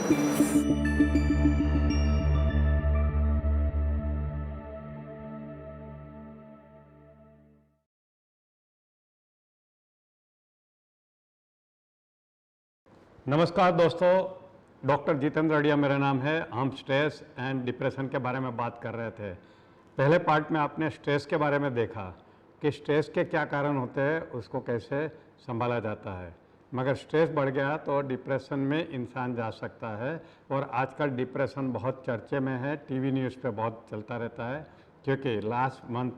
नमस्कार दोस्तों, डॉक्टर जितेंद्र अड़िया मेरा नाम है। हम स्ट्रेस एंड डिप्रेशन के बारे में बात कर रहे थे। पहले पार्ट में आपने स्ट्रेस के बारे में देखा कि स्ट्रेस के क्या कारण होते हैं, उसको कैसे संभाला जाता है। मगर स्ट्रेस बढ़ गया तो डिप्रेशन में इंसान जा सकता है। और आजकल डिप्रेशन बहुत चर्चे में है, टीवी न्यूज़ पे बहुत चलता रहता है, क्योंकि लास्ट मंथ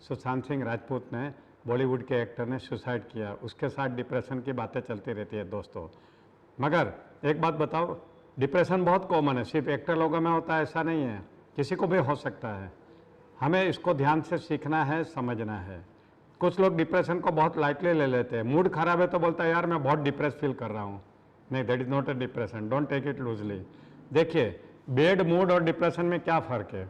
सुशांत सिंह राजपूत ने, बॉलीवुड के एक्टर ने सुसाइड किया। उसके साथ डिप्रेशन की बातें चलती रहती है दोस्तों। मगर एक बात बताओ, डिप्रेशन बहुत कॉमन है, सिर्फ एक्टर लोगों में होता है ऐसा नहीं है, किसी को भी हो सकता है। हमें इसको ध्यान से सीखना है, समझना है। कुछ लोग डिप्रेशन को बहुत लाइटली ले लेते हैं। मूड खराब है तो बोलता है यार मैं बहुत डिप्रेस फील कर रहा हूँ। नहीं, that is not a depression, don't take it loosely. देखिए, बैड मूड और डिप्रेशन में क्या फ़र्क है।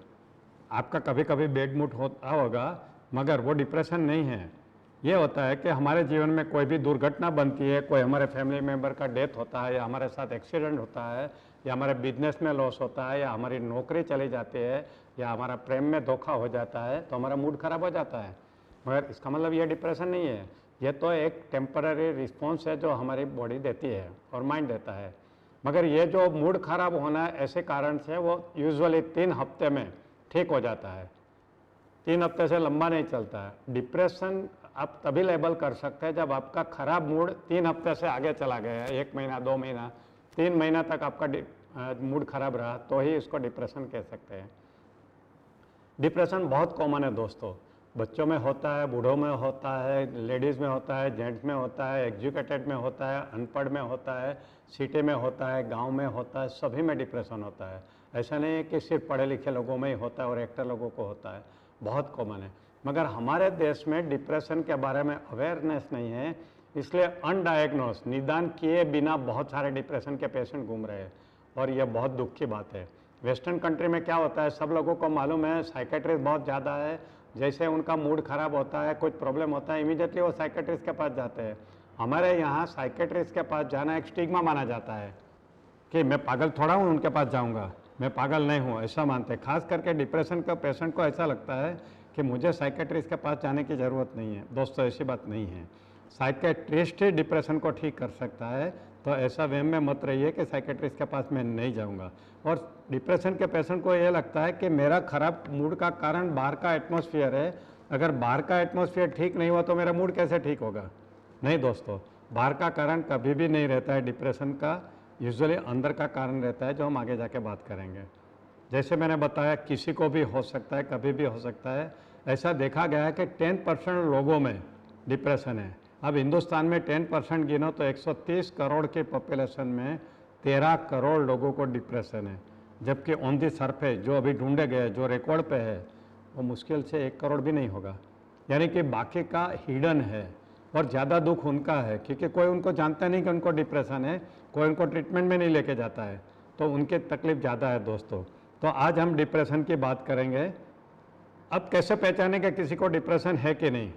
आपका कभी कभी बैड मूड होता होगा, मगर वो डिप्रेशन नहीं है। ये होता है कि हमारे जीवन में कोई भी दुर्घटना बनती है, कोई हमारे फैमिली मेम्बर का डेथ होता है, या हमारे साथ एक्सीडेंट होता है, या हमारे बिजनेस में लॉस होता है, या हमारी नौकरी चली जाती है, या हमारा प्रेम में धोखा हो जाता है, तो हमारा मूड खराब हो जाता है। मगर इसका मतलब ये डिप्रेशन नहीं है। ये तो एक टेम्पररी रिस्पॉन्स है जो हमारी बॉडी देती है और माइंड देता है। मगर ये जो मूड खराब होना है ऐसे कारण से, वो यूजुअली 3 हफ्ते में ठीक हो जाता है। 3 हफ्ते से लंबा नहीं चलता है। डिप्रेशन आप तभी लेबल कर सकते हैं जब आपका खराब मूड 3 हफ्ते से आगे चला गया है, 1 महीना, 2 महीना, 3 महीना तक आपका मूड खराब रहा, तो ही इसको डिप्रेशन कह सकते हैं। डिप्रेशन बहुत कॉमन है दोस्तों, बच्चों में होता है, बूढ़ों में होता है, लेडीज़ में होता है, जेंट्स में होता है, एजुकेटेड में होता है, अनपढ़ में होता है, सिटी में होता है, गांव में होता है, सभी में डिप्रेशन होता है। ऐसा नहीं है कि सिर्फ पढ़े लिखे लोगों में ही होता है और एक्टर लोगों को होता है, बहुत कॉमन है। मगर हमारे देश में डिप्रेशन के बारे में अवेयरनेस नहीं है, इसलिए अनडायग्नोस, निदान किए बिना बहुत सारे डिप्रेशन के पेशेंट घूम रहे हैं, और यह बहुत दुख की बात है। वेस्टर्न कंट्री में क्या होता है, सब लोगों को मालूम है, साइकेट्रिस्ट बहुत ज़्यादा है। जैसे उनका मूड खराब होता है, कुछ प्रॉब्लम होता है, इमीडिएटली वो साइकेट्रिस्ट के पास जाते हैं। हमारे यहाँ साइकेट्रिस्ट के पास जाना एक स्टिग्मा माना जाता है कि मैं पागल थोड़ा हूँ उनके पास जाऊँगा, मैं पागल नहीं हूँ, ऐसा मानते हैं। खास करके डिप्रेशन का पेशेंट को ऐसा लगता है कि मुझे साइकेट्रिस्ट के पास जाने की ज़रूरत नहीं है। दोस्तों, ऐसी बात नहीं है। साइकेट्रिस्ट ही डिप्रेशन को ठीक कर सकता है, तो ऐसा वहम में मत रहिए कि साइकेट्रिस्ट के पास मैं नहीं जाऊंगा। और डिप्रेशन के पेशेंट को ये लगता है कि मेरा खराब मूड का कारण बाहर का एटमॉस्फेयर है, अगर बाहर का एटमॉस्फेयर ठीक नहीं हुआ तो मेरा मूड कैसे ठीक होगा। नहीं दोस्तों, बाहर का कारण कभी भी नहीं रहता है डिप्रेशन का, यूजुअली अंदर का कारण रहता है, जो हम आगे जाके बात करेंगे। जैसे मैंने बताया, किसी को भी हो सकता है, कभी भी हो सकता है। ऐसा देखा गया है कि 10% लोगों में डिप्रेशन है। अब हिंदुस्तान में 10% गिनो तो 130 करोड़ की पॉपुलेशन में 13 करोड़ लोगों को डिप्रेशन है। जबकि ऑन दी सरफेस जो अभी ढूंढे गए, जो रिकॉर्ड पे है, वो मुश्किल से 1 करोड़ भी नहीं होगा। यानी कि बाकी का हिडन है, और ज़्यादा दुख उनका है, क्योंकि कोई उनको जानता नहीं कि उनको डिप्रेशन है, कोई उनको ट्रीटमेंट में नहीं लेके जाता है, तो उनकी तकलीफ ज़्यादा है दोस्तों। तो आज हम डिप्रेशन की बात करेंगे। अब कैसे पहचाने कि किसी को डिप्रेशन है कि नहीं।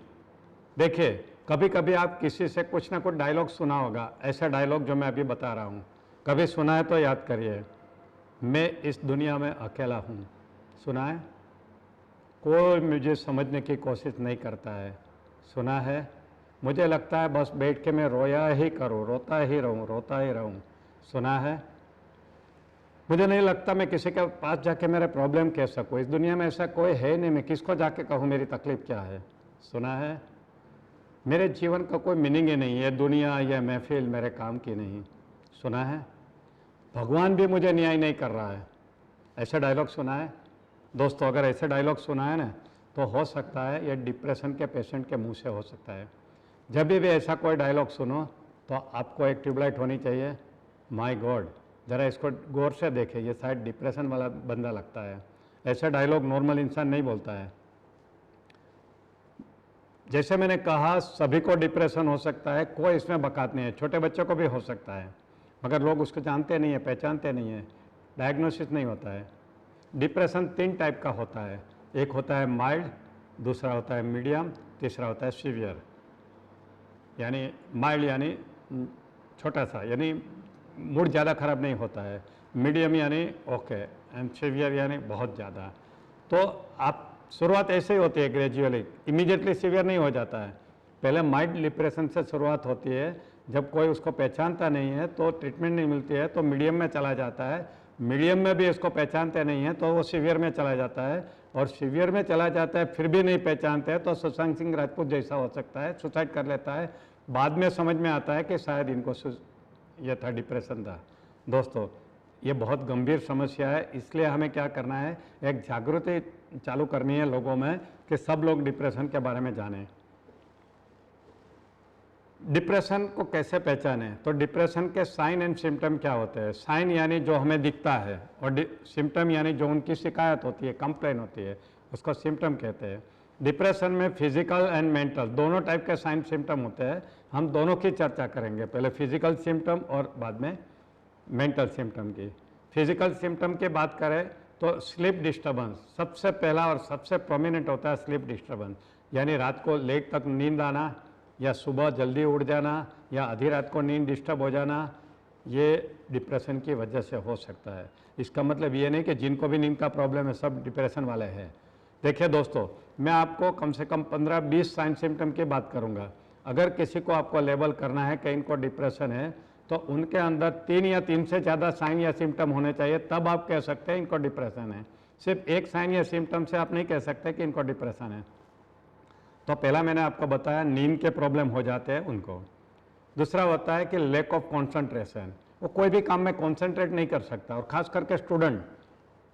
देखिए, कभी कभी आप किसी से कुछ ना कुछ डायलॉग सुना होगा, ऐसा डायलॉग जो मैं अभी बता रहा हूँ, कभी सुना है तो याद करिए। मैं इस दुनिया में अकेला हूँ, सुना है। कोई मुझे समझने की कोशिश नहीं करता है, सुना है। मुझे लगता है बस बैठ के मैं रोया ही करूँ, रोता ही रहूँ, रोता ही रहूँ, सुना है। मुझे नहीं लगता मैं किसी के पास जाके मेरे प्रॉब्लम कह सकूँ, इस दुनिया में ऐसा कोई है नहीं, मैं किसको जाके कहूँ मेरी तकलीफ़ क्या है, सुना है। मेरे जीवन का कोई मीनिंग ही नहीं है, दुनिया या महफिल मेरे काम की नहीं, सुना है। भगवान भी मुझे न्याय नहीं कर रहा है, ऐसा डायलॉग सुना है। दोस्तों, अगर ऐसे डायलॉग सुना है ना, तो हो सकता है ये डिप्रेशन के पेशेंट के मुंह से हो सकता है। जब भी ऐसा कोई डायलॉग सुनो तो आपको एक ट्यूबलाइट होनी चाहिए। माय गॉड, ज़रा इसको गौर से देखें, ये शायद डिप्रेशन वाला बंदा लगता है। ऐसा डायलॉग नॉर्मल इंसान नहीं बोलता है। जैसे मैंने कहा, सभी को डिप्रेशन हो सकता है, कोई इसमें बकात नहीं है, छोटे बच्चों को भी हो सकता है, मगर लोग उसको जानते नहीं है, पहचानते नहीं है, डायग्नोसिस नहीं होता है। डिप्रेशन 3 टाइप का होता है, एक होता है माइल्ड, दूसरा होता है मीडियम, तीसरा होता है सीवियर। यानी माइल्ड यानी छोटा सा, यानी मूड ज़्यादा खराब नहीं होता है। मीडियम यानी ओके, एंड सीवियर यानी बहुत ज़्यादा। तो आप शुरुआत ऐसे ही होती है ग्रेजुअली, इमीडिएटली सीवियर नहीं हो जाता है। पहले माइल्ड डिप्रेशन से शुरुआत होती है, जब कोई उसको पहचानता नहीं है तो ट्रीटमेंट नहीं मिलती है तो मीडियम में चला जाता है, मीडियम में भी इसको पहचानते नहीं है तो वो सीवियर में चला जाता है, और सीवियर में चला जाता है फिर भी नहीं पहचानते हैं तो सुशांत सिंह राजपूत जैसा हो सकता है, सुसाइड कर लेता है। बाद में समझ में आता है कि शायद इनको ये था, डिप्रेशन था। दोस्तों, ये बहुत गंभीर समस्या है, इसलिए हमें क्या करना है, एक जागृति चालू करनी है लोगों में कि सब लोग डिप्रेशन के बारे में जानें। डिप्रेशन को कैसे पहचानें? तो डिप्रेशन के साइन एंड सिम्टम क्या होते हैं? साइन यानी जो हमें दिखता है, और सिम्टम यानी जो उनकी शिकायत होती है, कंप्लेन होती है, उसको सिम्टम कहते हैं। डिप्रेशन में फिजिकल एंड मेंटल दोनों टाइप के साइन सिम्टम होते हैं। हम दोनों की चर्चा करेंगे, पहले फिजिकल सिम्टम और बाद में मेंटल सिम्टम की। फिजिकल सिम्टम की बात करें तो स्लीप डिस्टर्बेंस सबसे पहला और सबसे प्रोमिनेंट होता है। स्लीप डिस्टर्बेंस यानी रात को लेट तक नींद आना, या सुबह जल्दी उठ जाना, या आधी रात को नींद डिस्टर्ब हो जाना, ये डिप्रेशन की वजह से हो सकता है। इसका मतलब ये नहीं कि जिनको भी नींद का प्रॉब्लम है सब डिप्रेशन वाले हैं। देखिए दोस्तों, मैं आपको कम से कम 15-20 साइन सिम्टम की बात करूंगा। अगर किसी को आपको लेबल करना है कि इनको डिप्रेशन है, तो उनके अंदर 3 या 3 से ज़्यादा साइन या सिम्टम होने चाहिए, तब आप कह सकते हैं इनको डिप्रेशन है। सिर्फ एक साइन या सिम्टम से आप नहीं कह सकते कि इनको डिप्रेशन है। तो पहला मैंने आपको बताया, नींद के प्रॉब्लम हो जाते हैं उनको। दूसरा होता है कि लैक ऑफ कंसंट्रेशन, वो कोई भी काम में कंसंट्रेट नहीं कर सकता, और ख़ास करके स्टूडेंट,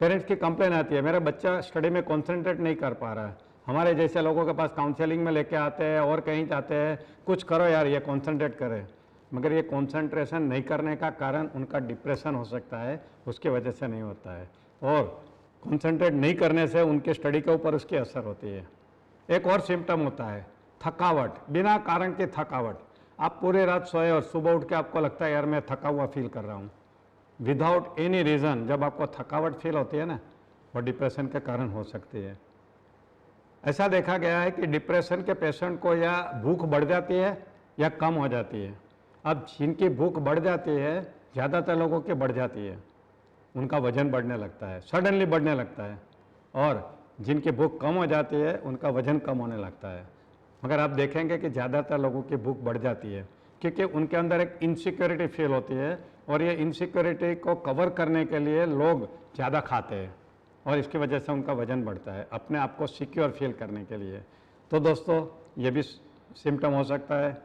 पेरेंट्स की कंप्लेन आती है, मेरा बच्चा स्टडी में कंसंट्रेट नहीं कर पा रहा है। हमारे जैसे लोगों के पास काउंसलिंग में लेके आते हैं और कहीं जाते हैं, कुछ करो यार ये कंसंट्रेट करे, मगर ये कंसंट्रेशन नहीं करने का कारण उनका डिप्रेशन हो सकता है, उसकी वजह से नहीं होता है। और कंसंट्रेट नहीं करने से उनके स्टडी के ऊपर उसकी असर होती है। एक और सिम्टम होता है थकावट, बिना कारण की थकावट। आप पूरी रात सोए और सुबह उठ के आपको लगता है यार मैं थका हुआ फील कर रहा हूँ, विदाउट एनी रीज़न। जब आपको थकावट फील होती है ना, वो डिप्रेशन के कारण हो सकती है। ऐसा देखा गया है कि डिप्रेशन के पेशेंट को या भूख बढ़ जाती है या कम हो जाती है। अब जिनकी भूख बढ़ जाती है, ज़्यादातर लोगों की बढ़ जाती है, उनका वजन बढ़ने लगता है, सडनली बढ़ने लगता है, और जिनकी भूख कम हो जाती है उनका वजन कम होने लगता है। मगर आप देखेंगे कि ज़्यादातर लोगों की भूख बढ़ जाती है, क्योंकि उनके अंदर एक इनसिक्योरिटी फील होती है, और ये इनसिक्योरिटी को कवर करने के लिए लोग ज़्यादा खाते हैं, और इसकी वजह से उनका वजन बढ़ता है, अपने आप को सिक्योर फील करने के लिए। तो दोस्तों, ये भी सिम्टम हो सकता है।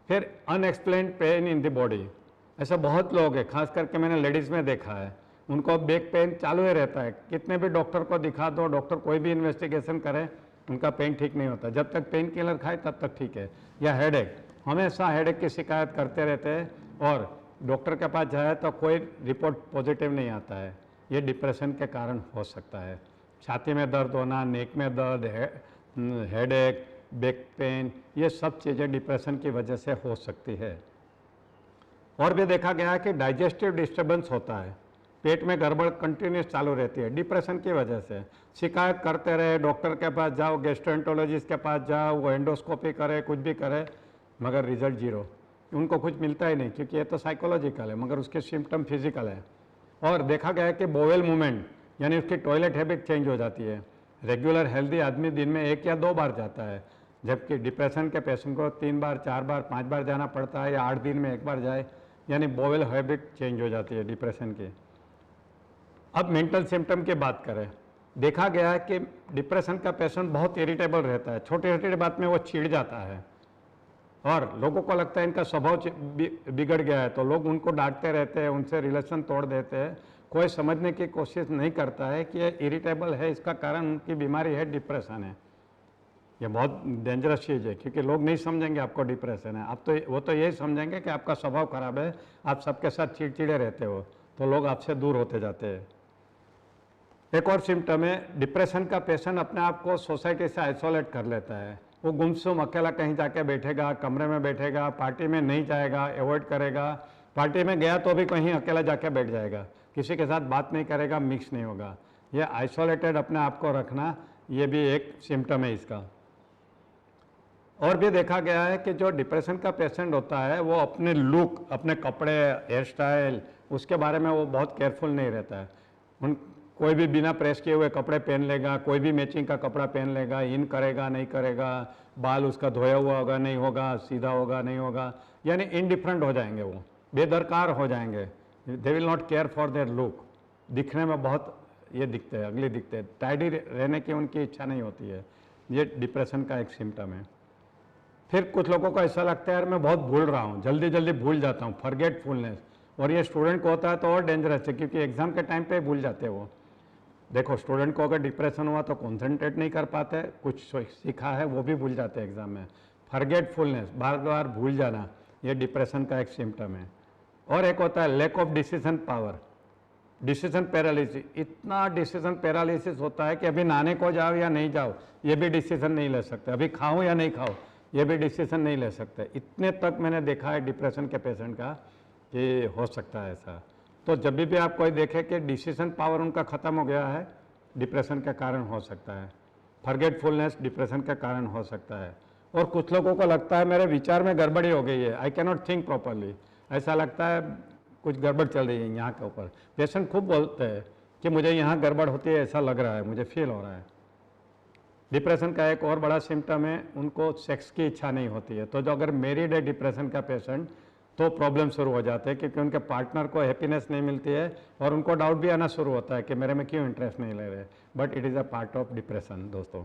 फिर unexplained pain in the body, ऐसा बहुत लोग हैं, खास करके मैंने लेडीज़ में देखा है, उनको बैक पेन चालू ही रहता है, कितने भी डॉक्टर को दिखा दो, डॉक्टर कोई भी इन्वेस्टिगेशन करे, उनका पेन ठीक नहीं होता। जब तक पेन किलर खाए तब तक ठीक है। या हेडेक, हमेशा हेडेक की शिकायत करते रहते हैं, और डॉक्टर के पास जाए तो कोई रिपोर्ट पॉजिटिव नहीं आता है। ये डिप्रेशन के कारण हो सकता है। छाती में दर्द होना, नेक में दर्द, हेडेक, बैक पेन, ये सब चीज़ें डिप्रेशन की वजह से हो सकती है। और भी देखा गया है कि डाइजेस्टिव डिस्टर्बेंस होता है, पेट में गड़बड़ कंटिन्यूस चालू रहती है डिप्रेशन की वजह से। शिकायत करते रहे, डॉक्टर के पास जाओ, गैस्ट्रोएंटरोलॉजिस्ट के पास जाओ, वो एंडोस्कोपी करे, कुछ भी करे, मगर रिजल्ट जीरो, उनको कुछ मिलता ही नहीं, क्योंकि ये तो साइकोलॉजिकल है, मगर उसके सिम्टम फिजिकल है। और देखा गया है कि बोवेल मूवमेंट यानी उसकी टॉयलेट हैबिट चेंज हो जाती है। रेगुलर हेल्दी आदमी दिन में 1 या 2 बार जाता है, जबकि डिप्रेशन के पेशेंट को 3 बार, 4 बार, 5 बार जाना पड़ता है, या 8 दिन में 1 बार जाए, यानी बोवेल हैबिट चेंज हो जाती है डिप्रेशन की। अब मेंटल सिम्टम की बात करें, देखा गया है कि डिप्रेशन का पेशेंट बहुत इरिटेबल रहता है, छोटी छोटी बात में वो चिढ़ जाता है, और लोगों को लगता है इनका स्वभाव बिगड़ गया है, तो लोग उनको डांटते रहते हैं, उनसे रिलेशन तोड़ देते हैं। कोई समझने की कोशिश नहीं करता है कि ये इरिटेबल है, इसका कारण उनकी बीमारी है, डिप्रेशन है। ये बहुत डेंजरस चीज़ है, क्योंकि लोग नहीं समझेंगे आपको डिप्रेशन है। आप तो वो तो यही समझेंगे कि आपका स्वभाव खराब है, आप सबके साथ चिड़चिड़े रहते हो, तो लोग आपसे दूर होते जाते हैं। एक और सिम्टम है, डिप्रेशन का पेशेंट अपने आप को सोसाइटी से आइसोलेट कर लेता है। वो गुमसुम अकेला कहीं जाके बैठेगा, कमरे में बैठेगा, पार्टी में नहीं जाएगा, अवॉइड करेगा, पार्टी में गया तो भी कहीं अकेला जाके बैठ जाएगा, किसी के साथ बात नहीं करेगा, मिक्स नहीं होगा। ये आइसोलेटेड अपने आप को रखना, ये भी एक सिम्टम है इसका। और भी देखा गया है कि जो डिप्रेशन का पेशेंट होता है वो अपने लुक, अपने कपड़े, हेयर स्टाइल, उसके बारे में वो बहुत केयरफुल नहीं रहता है। उन कोई भी बिना प्रेस किए हुए कपड़े पहन लेगा, कोई भी मैचिंग का कपड़ा पहन लेगा, इन करेगा नहीं करेगा, बाल उसका धोया हुआ होगा नहीं होगा, सीधा होगा नहीं होगा, यानी इनडिफरेंट हो जाएंगे, वो बेदरकार हो जाएंगे। They will not care for their look. दिखने में बहुत ये दिखते हैं, अगले दिखते हैं, टाइडी रहने की उनकी इच्छा नहीं होती है। ये डिप्रेशन का एक सिम्टम है। फिर कुछ लोगों को ऐसा लगता है यार मैं बहुत भूल रहा हूँ, जल्दी जल्दी भूल जाता हूँ, फॉरगेटफुलनेस। और ये स्टूडेंट को होता है तो और डेंजरस है, क्योंकि एग्जाम के टाइम पे भूल जाते हैं वो। देखो, स्टूडेंट को अगर डिप्रेशन हुआ तो कॉन्सेंट्रेट नहीं कर पाते, कुछ सीखा है वो भी भूल जाते हैं एग्जाम में। फॉरगेटफुलनेस, बार बार भूल जाना, ये डिप्रेशन का एक सिम्टम है। और एक होता है lack of decision power, decision paralysis. इतना डिसीजन पैरालिसिस होता है कि अभी नहाने को जाओ या नहीं जाओ ये भी डिसीजन नहीं ले सकते, अभी खाऊं या नहीं खाऊं ये भी डिसीजन नहीं ले सकते। इतने तक मैंने देखा है डिप्रेशन के पेशेंट का कि हो सकता है ऐसा। तो जब भी आप कोई देखे कि डिसीजन पावर उनका ख़त्म हो गया है, डिप्रेशन के कारण हो सकता है। फॉरगेटफुलनेस डिप्रेशन के कारण हो सकता है। और कुछ लोगों को लगता है मेरे विचार में गड़बड़ी हो गई है, I can not think properly, ऐसा लगता है कुछ गड़बड़ चल रही है यहाँ के ऊपर। पेशेंट खूब बोलते हैं कि मुझे यहाँ गड़बड़ होती है, ऐसा लग रहा है, मुझे फील हो रहा है। डिप्रेशन का एक और बड़ा सिम्टम है, उनको सेक्स की इच्छा नहीं होती है। तो जो अगर मैरिड है डिप्रेशन का पेशेंट तो प्रॉब्लम शुरू हो जाते हैं, क्योंकि उनके पार्टनर को हैप्पीनेस नहीं मिलती है और उनको डाउट भी आना शुरू होता है कि मेरे में क्यों इंटरेस्ट नहीं ले रहे। But it is a part of depression दोस्तों।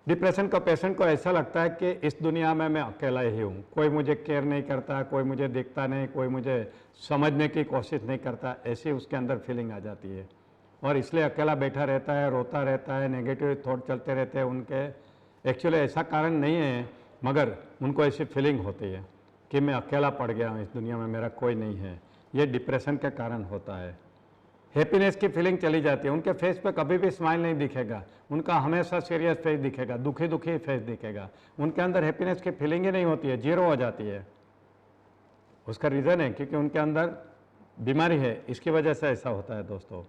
डिप्रेशन का पेशेंट को ऐसा लगता है कि इस दुनिया में मैं अकेला ही हूँ, कोई मुझे केयर नहीं करता, कोई मुझे देखता नहीं, कोई मुझे समझने की कोशिश नहीं करता, ऐसी उसके अंदर फीलिंग आ जाती है। और इसलिए अकेला बैठा रहता है, रोता रहता है, नेगेटिव थॉट चलते रहते हैं उनके। एक्चुअली ऐसा कारण नहीं है, मगर उनको ऐसी फीलिंग होती है कि मैं अकेला पड़ गया हूँ इस दुनिया में, मेरा कोई नहीं है। ये डिप्रेशन के कारण होता है। हैप्पीनेस की फीलिंग चली जाती है, उनके फेस पे कभी भी स्माइल नहीं दिखेगा, उनका हमेशा सीरियस फेस दिखेगा, दुखी दुखी फेस दिखेगा, उनके अंदर हैप्पीनेस की फीलिंग ही नहीं होती है, जीरो हो जाती है। उसका रीज़न है क्योंकि उनके अंदर बीमारी है, इसकी वजह से ऐसा होता है दोस्तों।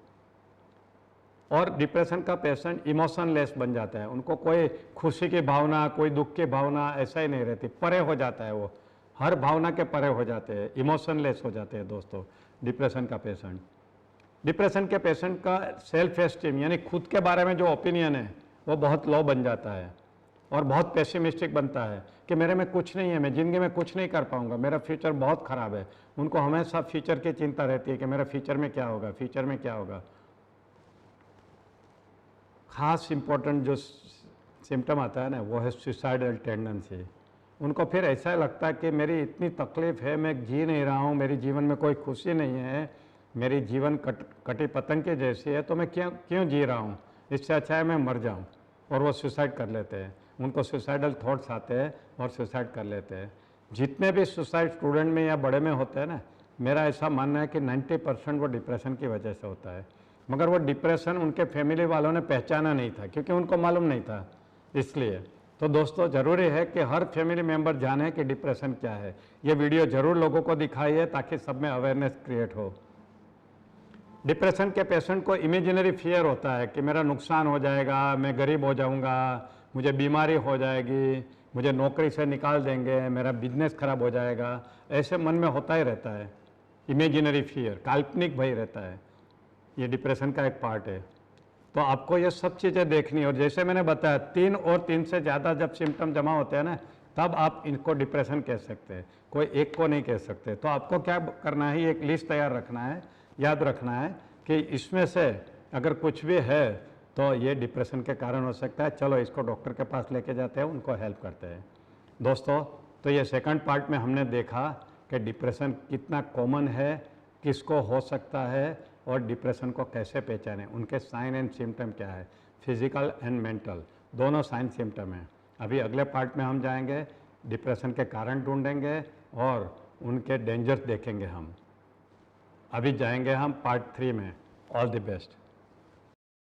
और डिप्रेशन का पेशेंट इमोशनलेस बन जाता है, उनको कोई खुशी की भावना, कोई दुख की भावना ऐसा ही नहीं रहती, परे हो जाता है वो, हर भावना के परे हो जाते हैं, इमोशनलेस हो जाते हैं दोस्तों डिप्रेशन का पेशेंट। डिप्रेशन के पेशेंट का सेल्फ एस्टीम यानी खुद के बारे में जो ओपिनियन है वो बहुत लो बन जाता है और बहुत पेसिमिस्टिक बनता है कि मेरे में कुछ नहीं है, मैं ज़िंदगी में कुछ नहीं कर पाऊंगा, मेरा फ्यूचर बहुत ख़राब है। उनको हमेशा फ्यूचर की चिंता रहती है कि मेरा फ्यूचर में क्या होगा, फ्यूचर में क्या होगा। खास इम्पोर्टेंट जो सिम्टम आता है ना वो है सुसाइडल टेंडेंसी। उनको फिर ऐसा लगता है कि मेरी इतनी तकलीफ़ है, मैं जी नहीं रहा हूँ, मेरे जीवन में कोई खुशी नहीं है, मेरी जीवन कटी पतंग के जैसी है, तो मैं क्यों जी रहा हूँ, इससे अच्छा है मैं मर जाऊँ। और वो सुसाइड कर लेते हैं, उनको सुसाइडल थॉट्स आते हैं और सुसाइड कर लेते हैं। जितने भी सुसाइड स्टूडेंट में या बड़े में होते हैं ना, मेरा ऐसा मानना है कि 90% वो डिप्रेशन की वजह से होता है। मगर वो डिप्रेशन उनके फैमिली वालों ने पहचाना नहीं था क्योंकि उनको मालूम नहीं था, इसलिए। तो दोस्तों ज़रूरी है कि हर फैमिली मेम्बर जाने कि डिप्रेशन क्या है। ये वीडियो ज़रूर लोगों को दिखाइए ताकि सब में अवेयरनेस क्रिएट हो। डिप्रेशन के पेशेंट को इमेजिनरी फियर होता है कि मेरा नुकसान हो जाएगा, मैं गरीब हो जाऊंगा, मुझे बीमारी हो जाएगी, मुझे नौकरी से निकाल देंगे, मेरा बिजनेस खराब हो जाएगा, ऐसे मन में होता ही रहता है। इमेजिनरी फियर, काल्पनिक भय रहता है, ये डिप्रेशन का एक पार्ट है। तो आपको ये सब चीज़ें देखनी है। और जैसे मैंने बताया 3 और 3 से ज़्यादा जब सिम्टम जमा होते हैं ना, तब आप इनको डिप्रेशन कह सकते हैं, कोई एक को नहीं कह सकते। तो आपको क्या करना है, एक लिस्ट तैयार रखना है, याद रखना है कि इसमें से अगर कुछ भी है तो ये डिप्रेशन के कारण हो सकता है, चलो इसको डॉक्टर के पास लेके जाते हैं, उनको हेल्प करते हैं दोस्तों। तो ये सेकंड पार्ट में हमने देखा कि डिप्रेशन कितना कॉमन है, किसको हो सकता है और डिप्रेशन को कैसे पहचानें, उनके साइन एंड सिम्टम क्या है, फिजिकल एंड मेंटल दोनों साइन सिम्टम हैं। अभी अगले पार्ट में हम जाएंगे, डिप्रेशन के कारण ढूंढेंगे और उनके डेंजर्स देखेंगे हम। अभी जाएंगे हम पार्ट 3 में। All the best.